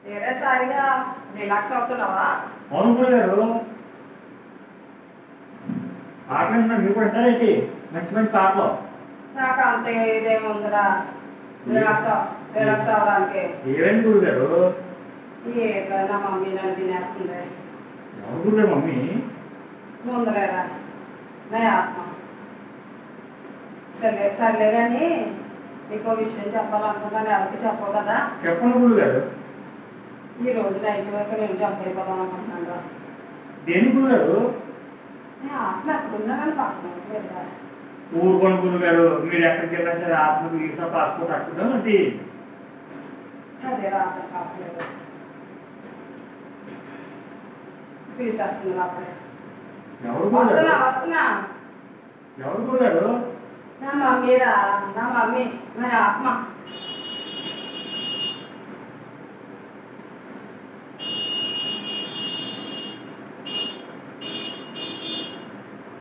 వేరే చారిగా రిలాక్స్ అవుతున్నావా? అవును గురుగారు. పాటలు వింటున్నారు మీరు కూడా వింటారేంటి? మంచి మంచి పాటలు. నాకు అంత ఇదేముందిరా రిలాక్స్ అవ్వడానికి. ఏమైంది గురుగారు? నా మమ్మీ నన్ను తినేస్తుంది. ఎవరు గురుగారు మమ్మీ? ముందలేరా నా ఆత్మ. సర్లే కానీ నీకో విషయం చెప్పాలనుకుంటాను, ఎవరికి చెప్పవు కదా. చెప్పండి గురుగారు. ఈ రోజు నైట్ వరకు నేను చంపైపోదాం అనుకుంటున్నాను రా. దేని గురుగారు? నేను ఆత్మ ఎక్కడున్నానని పక్కన ఊరుకోండి గురుగారు, మీరు ఎక్కడికి వెళ్ళినా సరే ఆత్మకు వీసా పాస్పోర్ట్ అట్టుకుందాం అంటే. అదే రాత్రి కావట్లేదు, పిలిచేస్తుంది అప్పుడే. ఎవరు గురుగారు? వస్తున్నా. ఎవరు గురుగారు? నా మమ్మీ రా, నా మమ్మీ, నా ఆత్మ.